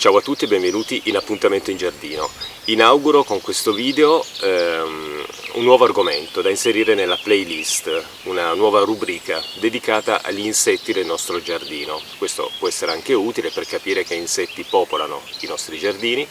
Ciao a tutti e benvenuti in Appuntamento in Giardino. Inauguro con questo video un nuovo argomento da inserire nella playlist, una nuova rubrica dedicata agli insetti del nostro giardino. Questo può essere anche utile per capire che insetti popolano i nostri giardini,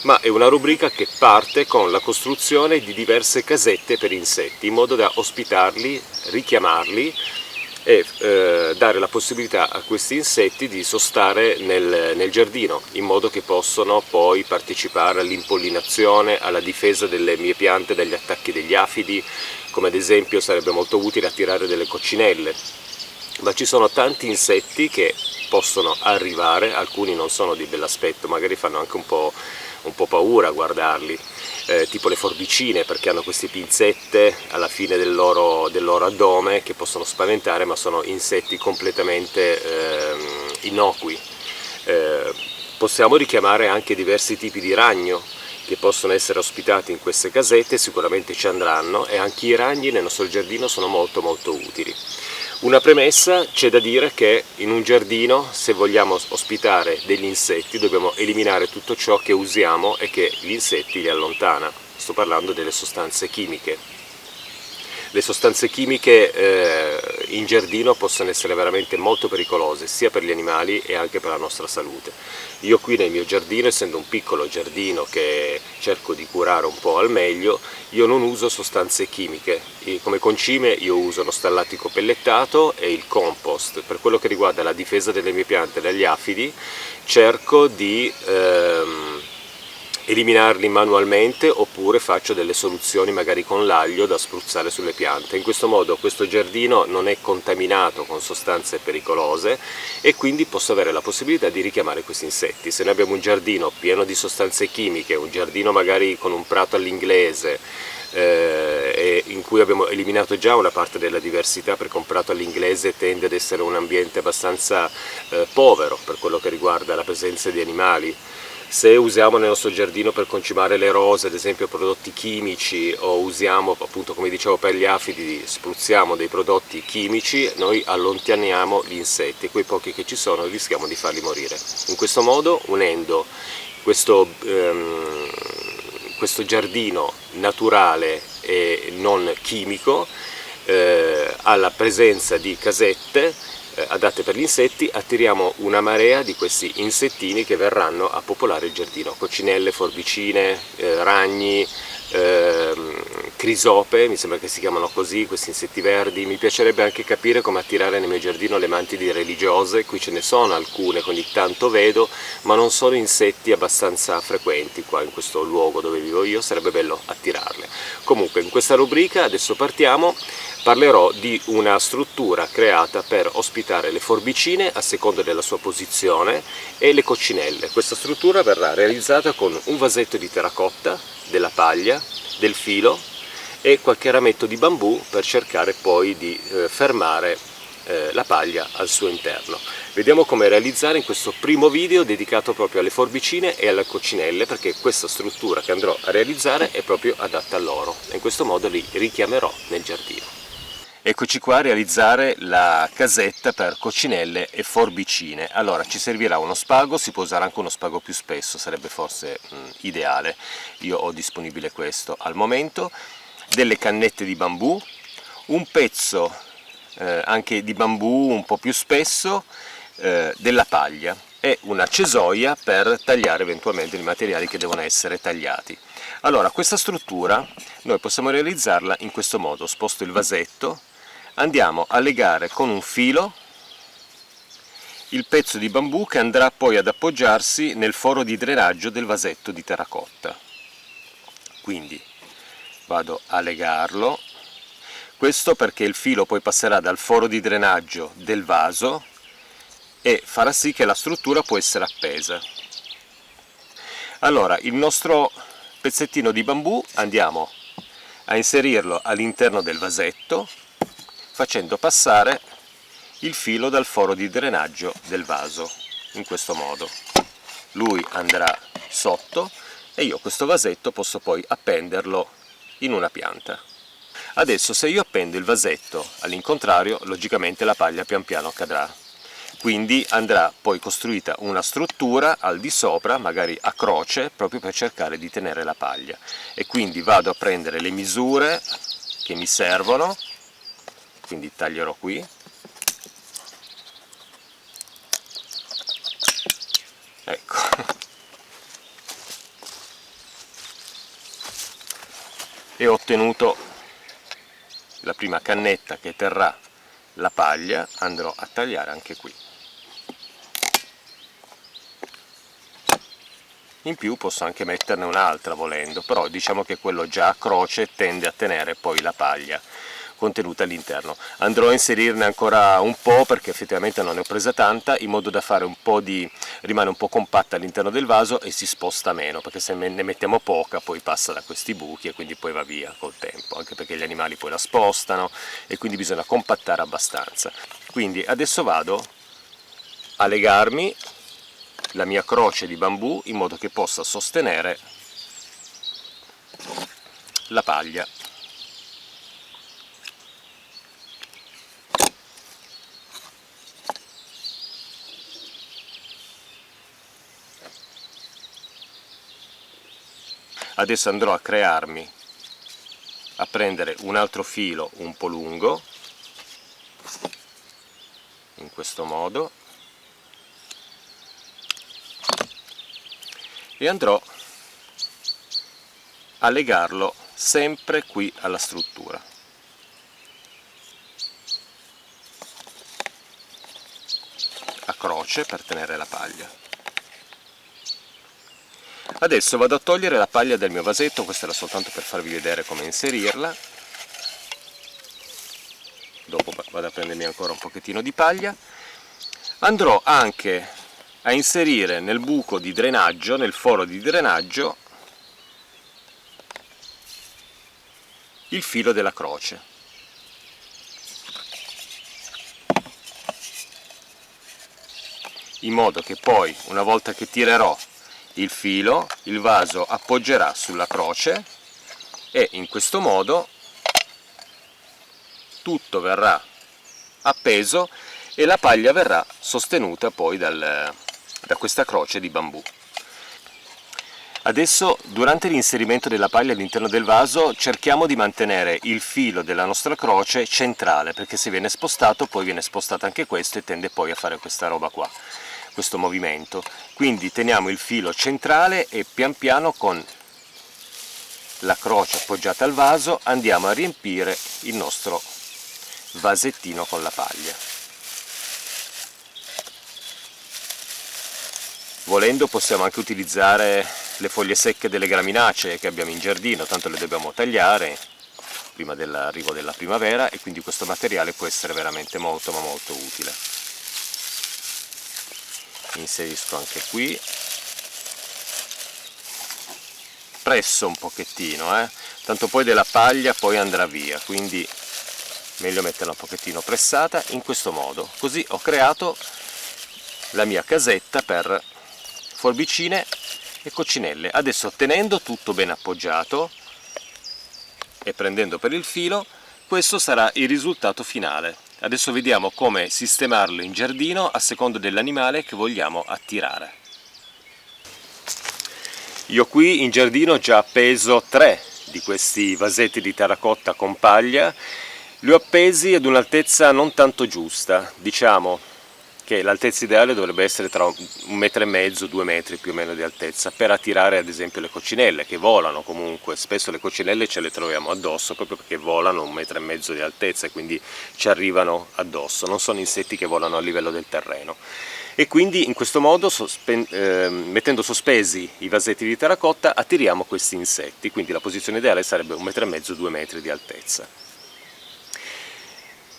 ma è una rubrica che parte con la costruzione di diverse casette per insetti, in modo da ospitarli, richiamarli e dare la possibilità a questi insetti di sostare nel giardino, in modo che possono poi partecipare all'impollinazione, alla difesa delle mie piante dagli attacchi degli afidi, come ad esempio sarebbe molto utile attirare delle coccinelle. Ma ci sono tanti insetti che possono arrivare, alcuni non sono di bell'aspetto, magari fanno anche un po' paura a guardarli, tipo le forbicine, perché hanno queste pinzette alla fine del loro addome che possono spaventare, ma sono insetti completamente innocui. Possiamo richiamare anche diversi tipi di ragno che possono essere ospitati in queste casette, sicuramente ci andranno, e anche i ragni nel nostro giardino sono molto utili. Una premessa: c'è da dire che in un giardino, se vogliamo ospitare degli insetti, dobbiamo eliminare tutto ciò che usiamo e che gli insetti li allontana. Sto parlando delle sostanze chimiche. Le sostanze chimiche in giardino possono essere veramente molto pericolose, sia per gli animali e anche per la nostra salute. Io qui nel mio giardino, essendo un piccolo giardino che cerco di curare un po' al meglio, io non uso sostanze chimiche. Come concime io uso lo stallatico pellettato e il compost. Per quello che riguarda la difesa delle mie piante dagli afidi, cerco di eliminarli manualmente, oppure faccio delle soluzioni magari con l'aglio da spruzzare sulle piante. In questo modo questo giardino non è contaminato con sostanze pericolose e quindi posso avere la possibilità di richiamare questi insetti. Se noi abbiamo un giardino pieno di sostanze chimiche, un giardino magari con un prato all'inglese, in cui abbiamo eliminato già una parte della diversità, perché un prato all'inglese tende ad essere un ambiente abbastanza povero per quello che riguarda la presenza di animali. Se usiamo nel nostro giardino per concimare le rose, ad esempio, prodotti chimici, o usiamo, appunto, come dicevo, per gli afidi, spruzziamo dei prodotti chimici, noi allontaniamo gli insetti, e quei pochi che ci sono rischiamo di farli morire. In questo modo, unendo questo giardino naturale e non chimico alla presenza di casette adatte per gli insetti, attiriamo una marea di questi insettini che verranno a popolare il giardino: coccinelle, forbicine, ragni, crisope, mi sembra che si chiamano così, questi insetti verdi. Mi piacerebbe anche capire come attirare nel mio giardino le mantidi religiose. Qui ce ne sono alcune che ogni tanto vedo, ma non sono insetti abbastanza frequenti qua in questo luogo dove vivo io, sarebbe bello attirarle. Comunque, in questa rubrica adesso parlerò di una struttura creata per ospitare le forbicine a seconda della sua posizione e le coccinelle. Questa struttura verrà realizzata con un vasetto di terracotta, della paglia, del filo e qualche rametto di bambù, per cercare poi di fermare la paglia al suo interno. Vediamo come realizzare in questo primo video dedicato proprio alle forbicine e alle coccinelle, perché questa struttura che andrò a realizzare è proprio adatta a loro, e in questo modo li richiamerò nel giardino. Eccoci qua a realizzare la casetta per coccinelle e forbicine. Allora, ci servirà uno spago, si può usare anche uno spago più spesso, sarebbe forse ideale. Io ho disponibile questo al momento, delle cannette di bambù, un pezzo anche di bambù un po' più spesso, della paglia e una cesoia per tagliare eventualmente i materiali che devono essere tagliati. Allora, questa struttura noi possiamo realizzarla in questo modo: sposto il vasetto, andiamo a legare con un filo il pezzo di bambù che andrà poi ad appoggiarsi nel foro di drenaggio del vasetto di terracotta. Quindi vado a legarlo, questo perché il filo poi passerà dal foro di drenaggio del vaso e farà sì che la struttura può essere appesa. Allora, il nostro pezzettino di bambù andiamo a inserirlo all'interno del vasetto, facendo passare il filo dal foro di drenaggio del vaso, in questo modo. Lui andrà sotto e io questo vasetto posso poi appenderlo in una pianta. Adesso, se io appendo il vasetto all'incontrario, logicamente la paglia pian piano cadrà. quindi andrà poi costruita una struttura al di sopra, magari a croce, proprio per cercare di tenere la paglia. E quindi vado a prendere le misure che mi servono, quindi taglierò qui, ecco, e ho ottenuto la prima cannetta che terrà la paglia. Andrò a tagliare anche qui. In più posso anche metterne un'altra volendo, però diciamo che quello già a croce tende a tenere poi la paglia contenuta all'interno. Andrò a inserirne ancora un po', perché effettivamente non ne ho presa tanta, in modo da fare un po' di... rimane un po' compatta all'interno del vaso e si sposta meno, perché se ne mettiamo poca poi passa da questi buchi e quindi poi va via col tempo, anche perché gli animali poi la spostano e quindi bisogna compattare abbastanza. Quindi adesso vado a legarmi la mia croce di bambù in modo che possa sostenere la paglia. Adesso andrò a crearmi, a prendere un altro filo un po' lungo, in questo modo, e andrò a legarlo sempre qui alla struttura. A croce per tenere la paglia. Adesso vado a togliere la paglia del mio vasetto, questo era soltanto per farvi vedere come inserirla. Dopo vado a prendermi ancora un pochettino di paglia. Andrò anche a inserire nel buco di drenaggio, nel foro di drenaggio, il filo della croce. In modo che poi, una volta che tirerò il filo, il vaso appoggerà sulla croce e in questo modo tutto verrà appeso e la paglia verrà sostenuta poi da questa croce di bambù. Adesso, durante l'inserimento della paglia all'interno del vaso, cerchiamo di mantenere il filo della nostra croce centrale, perché se viene spostato poi viene spostato anche questo e tende poi a fare questa roba qua, questo movimento. Quindi teniamo il filo centrale e pian piano con la croce appoggiata al vaso andiamo a riempire il nostro vasettino con la paglia. Volendo possiamo anche utilizzare le foglie secche delle graminacee che abbiamo in giardino, tanto le dobbiamo tagliare prima dell'arrivo della primavera e quindi questo materiale può essere veramente molto ma molto utile. Inserisco anche qui, presso un pochettino, tanto poi della paglia poi andrà via, quindi meglio metterla un pochettino pressata in questo modo. Così ho creato la mia casetta per forbicine e coccinelle. Adesso, tenendo tutto ben appoggiato e prendendo per il filo, questo sarà il risultato finale. Adesso vediamo come sistemarlo in giardino a seconda dell'animale che vogliamo attirare. Io qui in giardino ho già appeso 3 di questi vasetti di terracotta con paglia. Li ho appesi ad un'altezza non tanto giusta, diciamo che l'altezza ideale dovrebbe essere tra 1,5 metri, 2 metri più o meno di altezza, per attirare ad esempio le coccinelle, che volano comunque. Spesso le coccinelle ce le troviamo addosso proprio perché volano 1,5 metri di altezza e quindi ci arrivano addosso, non sono insetti che volano a livello del terreno. E quindi in questo modo, mettendo sospesi i vasetti di terracotta, attiriamo questi insetti, quindi la posizione ideale sarebbe 1,5 metri, 2 metri di altezza.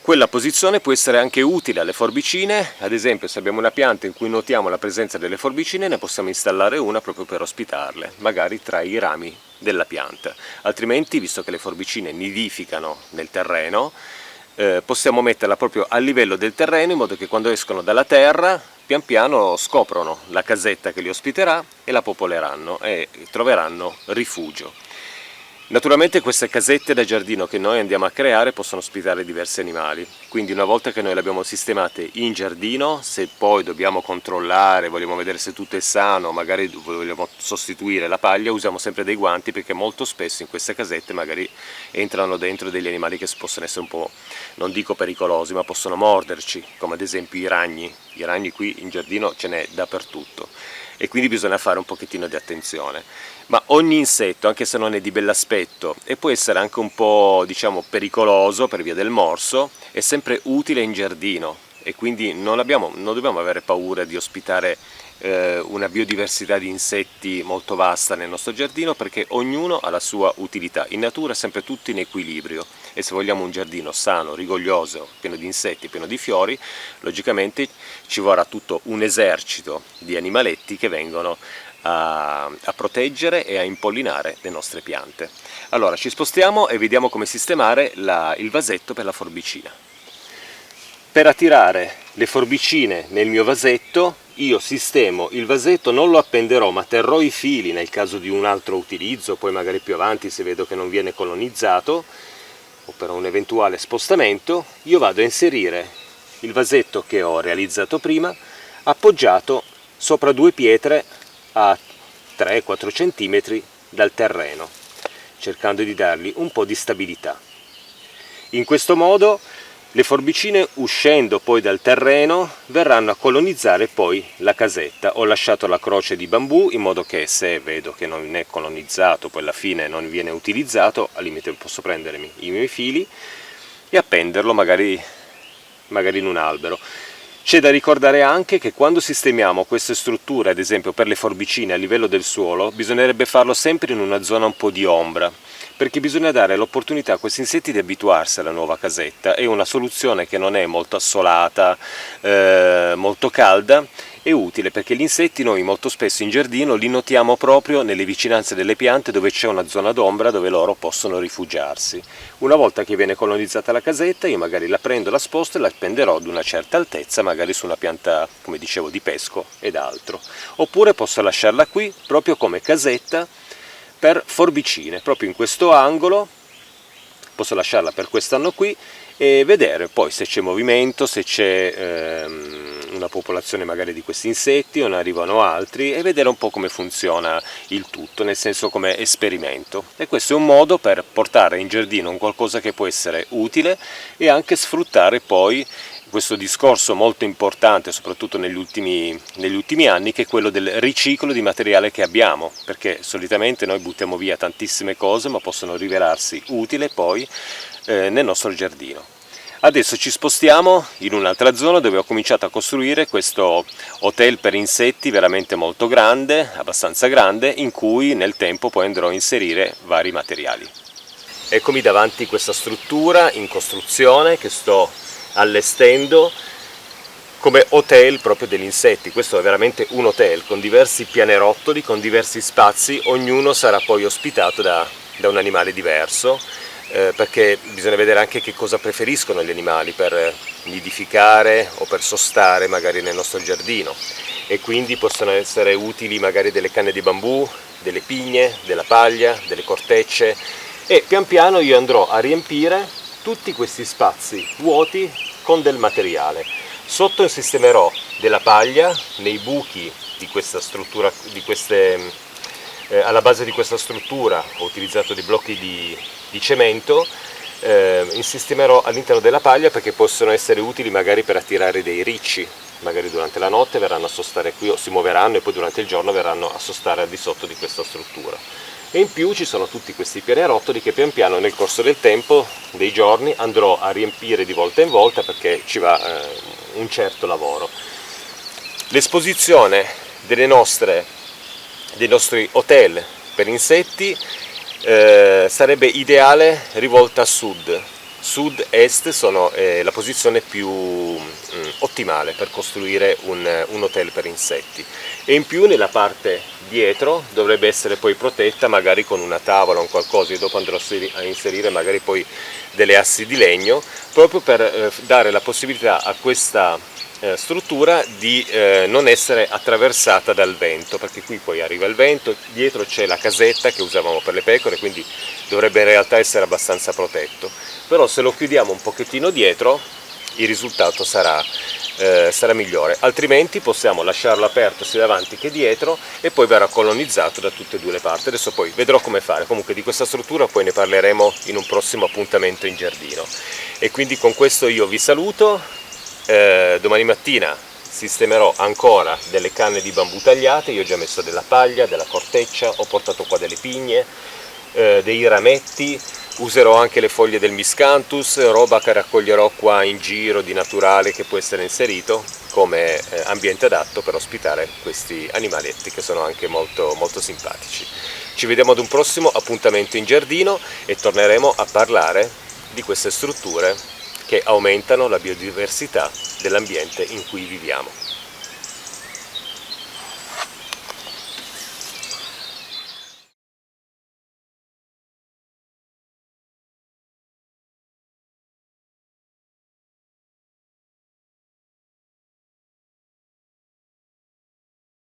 Quella posizione può essere anche utile alle forbicine, ad esempio se abbiamo una pianta in cui notiamo la presenza delle forbicine ne possiamo installare una proprio per ospitarle, magari tra i rami della pianta. Altrimenti, visto che le forbicine nidificano nel terreno, possiamo metterla proprio a livello del terreno in modo che quando escono dalla terra pian piano scoprono la casetta che li ospiterà e la popoleranno e troveranno rifugio. Naturalmente queste casette da giardino che noi andiamo a creare possono ospitare diversi animali, quindi una volta che noi le abbiamo sistemate in giardino, se poi dobbiamo controllare, vogliamo vedere se tutto è sano, magari vogliamo sostituire la paglia, usiamo sempre dei guanti, perché molto spesso in queste casette magari entrano dentro degli animali che possono essere un po', non dico pericolosi, ma possono morderci, come ad esempio i ragni. I ragni qui in giardino ce n'è dappertutto e quindi bisogna fare un pochettino di attenzione. Ma ogni insetto, anche se non è di bell'aspetto e può essere anche un po', diciamo, pericoloso per via del morso, è sempre utile in giardino, e quindi non dobbiamo avere paura di ospitare una biodiversità di insetti molto vasta nel nostro giardino, perché ognuno ha la sua utilità. In natura è sempre tutto in equilibrio, e se vogliamo un giardino sano, rigoglioso, pieno di insetti, pieno di fiori, logicamente ci vorrà tutto un esercito di animaletti che vengono a proteggere e a impollinare le nostre piante. Allora ci spostiamo e vediamo come sistemare il vasetto per la forbicina. Per attirare le forbicine nel mio vasetto, io sistemo il vasetto, non lo appenderò, ma terrò i fili nel caso di un altro utilizzo, poi magari più avanti, se vedo che non viene colonizzato o per un eventuale spostamento, io vado a inserire il vasetto che ho realizzato prima appoggiato sopra due pietre a 3-4 cm dal terreno, cercando di dargli un po' di stabilità. In questo modo le forbicine, uscendo poi dal terreno, verranno a colonizzare poi la casetta. Ho lasciato la croce di bambù in modo che, se vedo che non è colonizzato, poi alla fine non viene utilizzato, al limite posso prendermi i miei fili e appenderlo magari in un albero. C'è da ricordare anche che quando sistemiamo queste strutture, ad esempio per le forbicine a livello del suolo, bisognerebbe farlo sempre in una zona un po' di ombra, perché bisogna dare l'opportunità a questi insetti di abituarsi alla nuova casetta. È una soluzione che non è molto assolata, molto calda, è utile perché gli insetti noi molto spesso in giardino li notiamo proprio nelle vicinanze delle piante, dove c'è una zona d'ombra dove loro possono rifugiarsi. Una volta che viene colonizzata la casetta, io magari la prendo, la sposto e la appenderò ad una certa altezza, magari su una pianta, come dicevo, di pesco ed altro. Oppure posso lasciarla qui proprio come casetta per forbicine, proprio in questo angolo. Posso lasciarla per quest'anno qui e vedere poi se c'è movimento, se c'è una popolazione magari di questi insetti o ne arrivano altri, e vedere un po' come funziona il tutto, nel senso come esperimento. E questo è un modo per portare in giardino un qualcosa che può essere utile e anche sfruttare poi questo discorso molto importante, soprattutto negli ultimi anni, che è quello del riciclo di materiale che abbiamo, perché solitamente noi buttiamo via tantissime cose, ma possono rivelarsi utili poi nel nostro giardino. Adesso ci spostiamo in un'altra zona dove ho cominciato a costruire questo hotel per insetti veramente molto grande, abbastanza grande, in cui nel tempo poi andrò a inserire vari materiali. Eccomi davanti a questa struttura in costruzione che sto allestendo come hotel proprio degli insetti. Questo è veramente un hotel con diversi pianerottoli, con diversi spazi, ognuno sarà poi ospitato da un animale diverso, perché bisogna vedere anche che cosa preferiscono gli animali per nidificare o per sostare magari nel nostro giardino, e quindi possono essere utili magari delle canne di bambù, delle pigne, della paglia, delle cortecce, e pian piano io andrò a riempire tutti questi spazi vuoti con del materiale. Sotto sistemerò della paglia nei buchi di questa struttura, alla base di questa struttura ho utilizzato dei blocchi di cemento, insistemerò all'interno della paglia perché possono essere utili magari per attirare dei ricci, magari durante la notte verranno a sostare qui o si muoveranno e poi durante il giorno verranno a sostare al di sotto di questa struttura. E in più ci sono tutti questi pianerottoli che pian piano nel corso del tempo, dei giorni, andrò a riempire di volta in volta perché ci va un certo lavoro. L'esposizione dei nostri hotel per insetti sarebbe ideale rivolta a sud. Sud-est sono la posizione più ottimale per costruire un hotel per insetti, e in più nella parte dietro dovrebbe essere poi protetta magari con una tavola o qualcosa, e dopo andrò a inserire magari poi delle assi di legno proprio per dare la possibilità a questa struttura di non essere attraversata dal vento, perché qui poi arriva il vento, dietro c'è la casetta che usavamo per le pecore, quindi dovrebbe in realtà essere abbastanza protetto, però se lo chiudiamo un pochettino dietro il risultato sarà migliore, altrimenti possiamo lasciarlo aperto sia davanti che dietro e poi verrà colonizzato da tutte e due le parti. Adesso poi vedrò come fare, comunque di questa struttura poi ne parleremo in un prossimo appuntamento in giardino. E quindi con questo io vi saluto, domani mattina sistemerò ancora delle canne di bambù tagliate, io ho già messo della paglia, della corteccia, ho portato qua delle pigne, dei rametti, userò anche le foglie del miscanthus, roba che raccoglierò qua in giro di naturale che può essere inserito come ambiente adatto per ospitare questi animaletti che sono anche molto, molto simpatici. Ci vediamo ad un prossimo appuntamento in giardino e torneremo a parlare di queste strutture che aumentano la biodiversità dell'ambiente in cui viviamo.